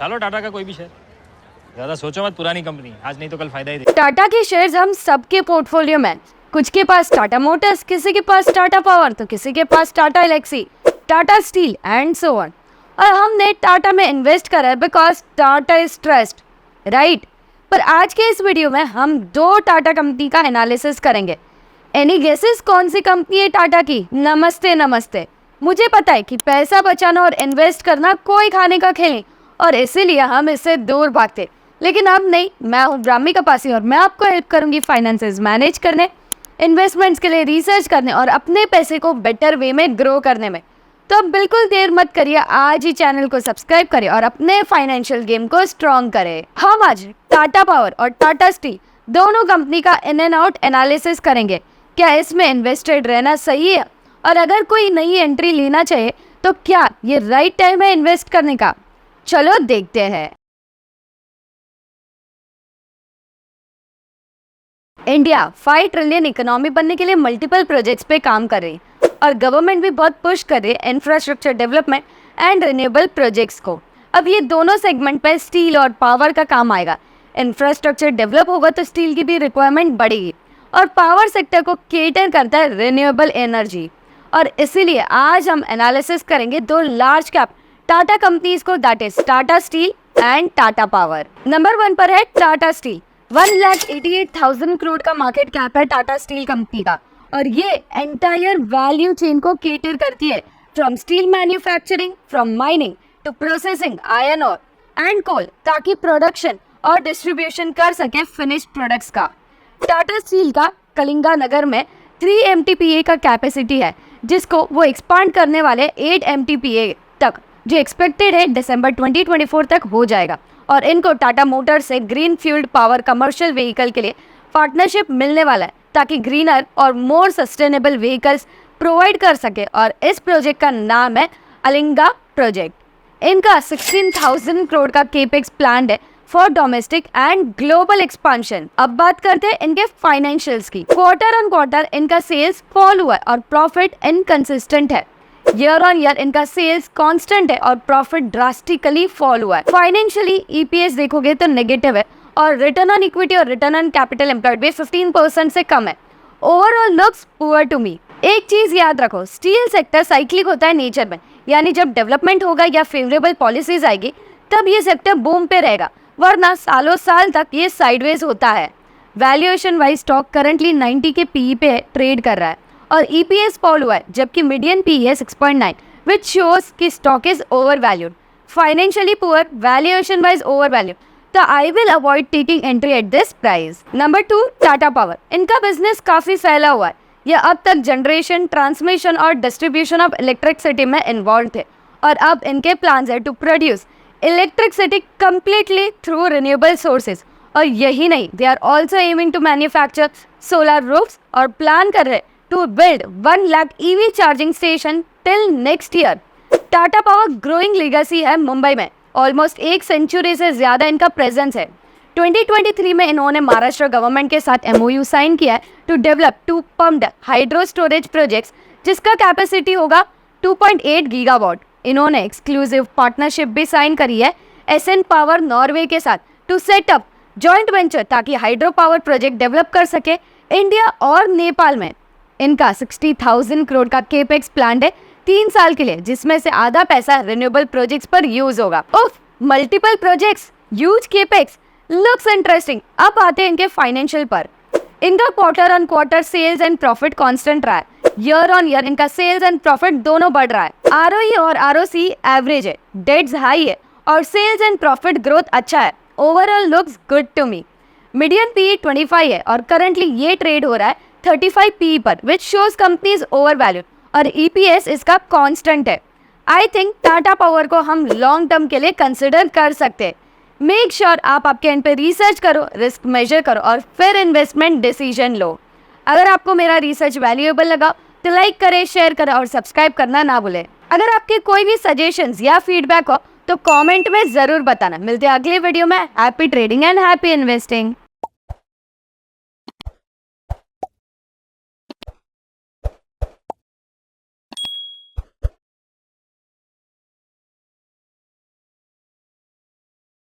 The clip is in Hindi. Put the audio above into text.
उठा लो टाटा का कोई भी शेयर। ज्यादा सोचो मत, पुरानी कंपनी, आज नहीं तो कल फायदा ही दे। टाटा के शेयर्स हम सबके पोर्टफोलियो में, कुछ के पास टाटा मोटर्स, किसी के पास टाटा पावर, तो किसी के पास Tata Elxsi, Tata steel and so on. और हमने टाटा में इन्वेस्ट करा है because Tata is trust, right. पर आज के इस वीडियो में हम दो टाटा कंपनी का एनालिसिस करेंगे। एनी गेसेस कौन सी कंपनी है टाटा की? नमस्ते नमस्ते। मुझे पता है कि पैसा बचाना और इन्वेस्ट करना कोई खाने का खेल नहीं, और इसीलिए हम इससे दूर भागते। लेकिन अब नहीं, मैं हूँ ब्राह्मी कपासी और मैं आपको हेल्प करूंगी फाइनेंसेस मैनेज करने, इन्वेस्टमेंट्स के लिए रिसर्च करने और अपने पैसे को बेटर वे में ग्रो करने में। तो अब बिल्कुल देर मत करिए, आज ही चैनल को सब्सक्राइब करें और अपने फाइनेंशियल गेम को स्ट्रॉन्ग करें। हम आज टाटा पावर और टाटा स्टील दोनों कंपनी का इन एंड आउट एनालिसिस करेंगे। क्या इसमें इन्वेस्टेड रहना सही है, और अगर कोई नई एंट्री लेना चाहे तो क्या ये राइट टाइम है इन्वेस्ट करने का? चलो देखते हैं। इंडिया 5 ट्रिलियन इकोनॉमी बनने के लिए मल्टीपल प्रोजेक्ट्स पे काम कर रही है, और गवर्नमेंट भी बहुत पुश कर रही है infrastructure development and renewable projects को। अब ये दोनों सेगमेंट पे स्टील और पावर का काम आएगा। इंफ्रास्ट्रक्चर डेवलप होगा तो स्टील की भी रिक्वायरमेंट बढ़ेगी, और पावर सेक्टर को केटर करता है रिन्यूएबल एनर्जी। और इसीलिए आज हम एनालिसिस करेंगे दो लार्ज कैप टाटा कंपनीज को, that is Tata steel and Tata power. Number 1 पर है टाटा स्टील। 1,88,000 करोड़ का मार्केट कैप है टाटा स्टील कंपनी का, और ये एंटायर वैल्यू चेन को केटर करती है, from steel manufacturing, from mining to processing iron और एंड कोल, ताकि प्रोडक्शन और डिस्ट्रीब्यूशन कर सके फिनिश प्रोडक्ट्स का। टाटा स्टील का कलिंगा नगर में 3 MTPA का कैपेसिटी है, जिसको वो एक्सपांड करने वाले 8 MTPA तक, जो एक्सपेक्टेड है दिसंबर 2024 तक हो जाएगा। और इनको टाटा मोटर्स से green fuelled power commercial vehicle के लिए पार्टनरशिप मिलने वाला है, ताकि ग्रीनर और मोर सस्टेनेबल व्हीकल्स प्रोवाइड कर सके। और इस प्रोजेक्ट का नाम है अलिंगा प्रोजेक्ट। इनका 16,000 करोड़ का केपेक्स प्लान है for domestic and global expansion. अब बात करते हैं इनके फाइनेंशियल्स की। क्वार्टर ऑन क्वार्टर इनका सेल्स फॉल हुआ है और प्रॉफिट इनकंसिस्टेंट है। ईयर ऑन ईयर इनका सेल्स कांस्टेंट है और प्रॉफिट ड्रास्टिकली फॉल हुआ है। फाइनेंशियली EPS देखोगे तो नेगेटिव है, और रिटर्न ऑन इक्विटी और रिटर्न ऑन कैपिटल एम्प्लॉयड भी 15% से कम है। Overall looks poor to me. एक चीज याद रखो, स्टील सेक्टर साइक्लिक होता है नेचर में, यानी जब डेवलपमेंट होगा या फेवरेबल पॉलिसीज आएगी तब ये सेक्टर बूम पे रहेगा, वरना सालों साल तक ये साइडवेज होता है। वैल्यूएशन वाइज स्टॉक करंटली 90 के PE पे ट्रेड कर रहा है, और EPS फॉल हुआ है, जबकि मीडियन PE है 6.9, विच शोज कि stock is overvalued. Financially poor, valuation wise over value, तो I will avoid taking entry at this price. Number 2 Tata power. इनका बिजनेस काफी फैला हुआ है। यह अब तक जनरेशन, ट्रांसमिशन और डिस्ट्रीब्यूशन ऑफ इलेक्ट्रिसिटी में इन्वॉल्व थे, और अब इनके प्लान्स है to produce electricity completely through renewable sources. और यही नहीं, they are also aiming to manufacture solar roofs, और प्लान कर रहे to build 1 lakh EV charging station till next year. Tata power growing legacy है मुंबई में, ऑलमोस्ट 1 सेंचुरी से ज्यादा इनका प्रेजेंस है। 2023 में इन्होंने महाराष्ट्र गवर्नमेंट के साथ MOU साइन किया है to develop 2 pumped hydro storage projects, जिसका कैपेसिटी होगा 2.8 गीगावाट। इन्होंने एक्सक्लूसिव पार्टनरशिप भी साइन करी है SN पावर नॉर्वे के साथ to set up joint venture, ताकि हाइड्रो पावर प्रोजेक्ट डेवलप कर सके इंडिया और नेपाल में। इनका 60,000 करोड़ का केपेक्स प्लान है 3 साल के लिए, जिसमें से आधा पैसा रिन्यूएबल प्रोजेक्ट्स पर यूज होगा। उफ, multiple projects, huge capex, looks interesting. अब आते हैं इनके फाइनेंशियल पर। इनका quarter on quarter sales and profit constant रहा है। ईयर ऑन ईयर इनका सेल्स एंड प्रॉफिट दोनों बढ़ रहा है। ROE और ROC एवरेज है, डेट्स हाई है, और सेल्स एंड प्रॉफिट ग्रोथ अच्छा है। Overall looks good to me. Median PE 25 है, और करंटली ये ट्रेड हो रहा है 35 PE पर, which shows company is over valued, और EPS इसका कांस्टेंट है। आई थिंक टाटा पावर को हम लॉन्ग टर्म के लिए कंसिडर कर सकते हैं। मेक श्योर आप आपके एंड पे रिसर्च करो, रिस्क मेजर करो, और फिर इन्वेस्टमेंट डिसीजन लो। अगर आपको मेरा रिसर्च वैल्यूएबल लगा तो लाइक करें, शेयर करें और सब्सक्राइब करना ना भूलें। अगर आपके कोई भी सजेशंस या फीडबैक हो तो कमेंट में जरूर बताना। मिलते हैं अगले वीडियो में। Happy trading and happy investing.